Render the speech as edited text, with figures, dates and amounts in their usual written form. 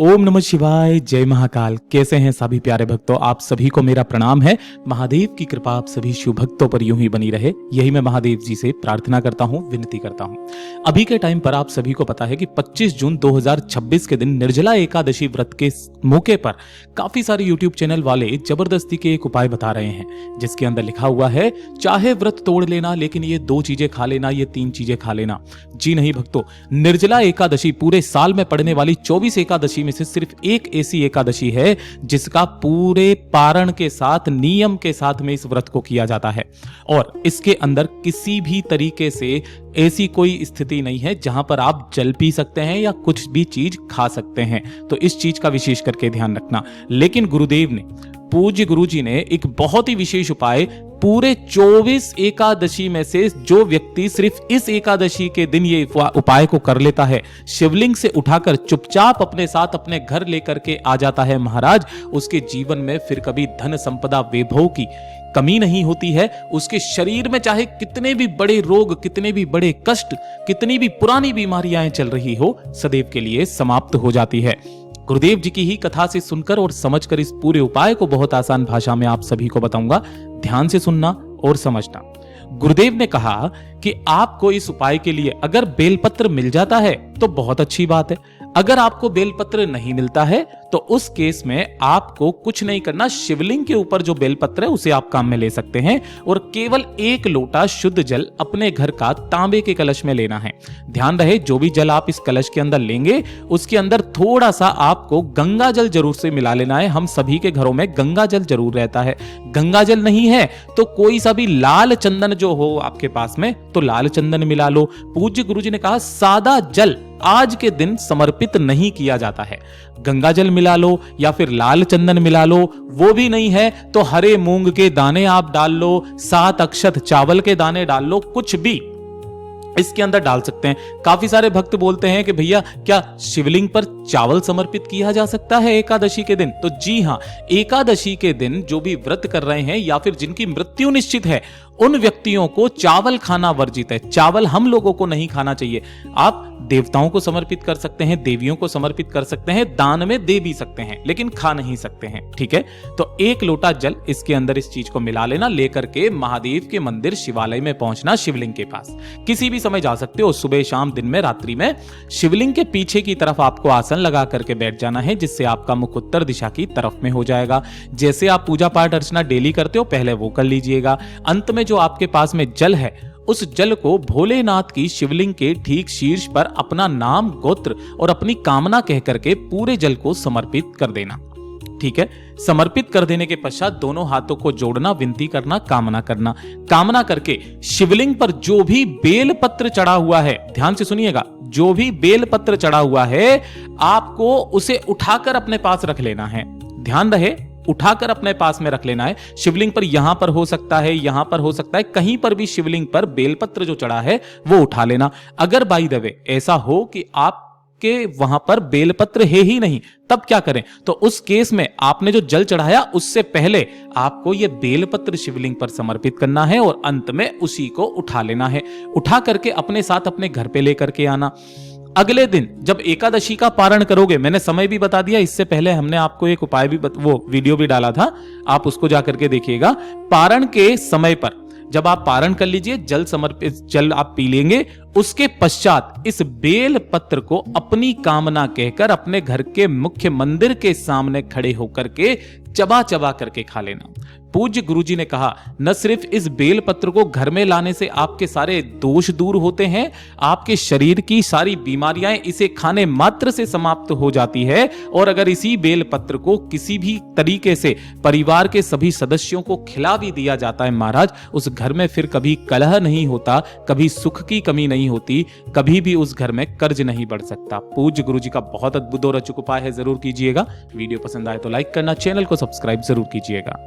ओम नमः शिवाय, जय महाकाल। कैसे हैं सभी प्यारे भक्तों? आप सभी को मेरा प्रणाम है। महादेव की कृपा आप सभी शिव भक्तों पर यूं ही बनी रहे, यही मैं महादेव जी से प्रार्थना करता हूं, विनती करता हूं। अभी के टाइम पर आप सभी को पता है कि 25 जून 2026 के दिन निर्जला एकादशी व्रत के मौके पर काफी सारे यूट्यूब चैनल वाले जबरदस्ती के एक उपाय बता रहे हैं, जिसके अंदर लिखा हुआ है चाहे व्रत तोड़ लेना, लेकिन ये 2 चीजें खा लेना, ये 3 चीजें खा लेना। जी नहीं भक्तों, निर्जला एकादशी पूरे साल में पड़ने वाली 24 एकादशी में से सिर्फ एक ऐसी एकादशी है जिसका पूरे पारण के साथ, नियम के साथ में इस व्रत को किया जाता है। और इसके अंदर किसी भी तरीके से ऐसी कोई स्थिति नहीं है जहां पर आप जल पी सकते हैं या कुछ भी चीज खा सकते हैं, तो इस चीज का विशेष करके ध्यान रखना। लेकिन गुरुदेव ने, पूज्य गुरुजी ने एक बहुत ही विशेष उपाय पूरे 24 एकादशी में से जो व्यक्ति सिर्फ इस एकादशी के दिन ये उपाय को कर लेता है, शिवलिंग से उठाकर चुपचाप अपने साथ अपने घर लेकर के आ जाता है महाराज, उसके जीवन में फिर कभी धन संपदा वैभव की कमी नहीं होती है। उसके शरीर में चाहे कितने भी बड़े रोग, कितने भी बड़े कष्ट, कितनी भी पुरानी बीमारियां चल रही हो, सदैव के लिए समाप्त हो जाती है। गुरुदेव जी की ही कथा से सुनकर और समझकर इस पूरे उपाय को बहुत आसान भाषा में आप सभी को बताऊंगा, ध्यान से सुनना और समझना। गुरुदेव ने कहा कि आपको इस उपाय के लिए अगर बेलपत्र मिल जाता है तो बहुत अच्छी बात है। अगर आपको बेलपत्र नहीं मिलता है तो उस केस में आपको कुछ नहीं करना, शिवलिंग के ऊपर जो बेलपत्र है उसे आप काम में ले सकते हैं और केवल 1 लोटा शुद्ध जल अपने घर का तांबे के कलश में लेना है। ध्यान रहे, जो भी जल आप इस कलश के अंदर लेंगे उसके अंदर थोड़ा सा आपको गंगा जल जरूर से मिला लेना है। हम सभी के घरों में गंगा जल जरूर रहता है। गंगा जल नहीं है तो कोई सा भी लाल चंदन जो हो आपके पास में, तो लाल चंदन मिला लो। पूज्य गुरुजी ने कहा सादा जल आज के दिन समर्पित नहीं किया जाता है। गंगा जल मिला लो या फिर लाल चंदन मिला लो, वो भी नहीं है तो हरे मूंग के दाने आप डाल लो, 7 अक्षत चावल के दाने डाल लो, कुछ भी इसके अंदर डाल सकते हैं। काफी सारे भक्त बोलते हैं कि भैया क्या शिवलिंग पर चावल समर्पित किया जा सकता है एकादशी के दिन? तो जी हां, एकादशी के दिन जो भी व्रत कर रहे हैं या फिर जिनकी मृत्यु निश्चित है, उन व्यक्तियों को चावल खाना वर्जित है। चावल हम लोगों को नहीं खाना चाहिए। आप देवताओं को समर्पित कर सकते हैं, देवियों को समर्पित कर सकते हैं, दान में दे भी सकते हैं, लेकिन खा नहीं सकते हैं। ठीक है, तो 1 लोटा जल इसके अंदर इस चीज को मिला लेना, लेकर के महादेव के मंदिर शिवालय में पहुंचना, शिवलिंग के पास किसी भी समय जा सकते हो, सुबह शाम दिन में रात्रि में। शिवलिंग के पीछे की तरफ आपको आसन लगा करके बैठ जाना है, जिससे आपका मुख उत्तर दिशा की तरफ में हो जाएगा। जैसे आप पूजा पाठ अर्चना डेली करते हो, पहले वो कर लीजिएगा। अंत में जो आपके पास में जल है, उस जल को भोलेनाथ की शिवलिंग के ठीक शीर्ष पर अपना नाम, गोत्र और अपनी कामना कह करके पूरे जल को समर्पित कर देना। ठीक है, समर्पित कर देने के पश्चात दोनों हाथों को जोड़ना, विनती करना, कामना करना। कामना करके शिवलिंग पर जो भी बेल पत्र चढ़ा हुआ है, ध्यान से सुनिएगा, जो भी बेल पत्र चढ़ा हुआ है आपको उसे उठाकर अपने पास रख लेना है। ध्यान रहे, उठाकर अपने पास में रख लेना है। शिवलिंग पर यहां पर हो सकता है, यहां पर हो सकता है, कहीं पर भी शिवलिंग पर बेलपत्र जो चढ़ा है वो उठा लेना। अगर बाय द वे ऐसा हो कि आपके वहां पर बेलपत्र है ही नहीं, तब क्या करें? तो उस केस में आपने जो जल चढ़ाया उससे पहले आपको यह बेलपत्र शिवलिंग पर समर्पित करना है और अंत में उसी को उठा लेना है। उठा करके अपने साथ अपने घर पे लेकर के आना। अगले दिन जब एकादशी का पारण करोगे, मैंने समय भी बता दिया, इससे पहले हमने आपको एक उपाय भी वो वीडियो भी डाला था, आप उसको जाकर के देखिएगा। पारण के समय पर जब आप पारण कर लीजिए, जल समर्पित जल आप पी लेंगे, उसके पश्चात इस बेल पत्र को अपनी कामना कहकर अपने घर के मुख्य मंदिर के सामने खड़े होकर के चबा चबा करके खा लेना। पूज्य गुरुजी ने कहा न सिर्फ इस बेल पत्र को घर में लाने से आपके सारे दोष दूर होते हैं, आपके शरीर की सारी बीमारियां इसे खाने मात्र से समाप्त हो जाती है। और अगर इसी बेल पत्र को किसी भी तरीके से परिवार के सभी सदस्यों को खिला भी दिया जाता है महाराज, उस घर में फिर कभी कलह नहीं होता, कभी सुख की कमी नहीं होती, कभी भी उस घर में कर्ज नहीं बढ़ सकता। पूज्य गुरुजी का बहुत अद्भुत और अचूक उपाय है, जरूर कीजिएगा। वीडियो पसंद आए तो लाइक करना, चैनल को सब्सक्राइब जरूर कीजिएगा।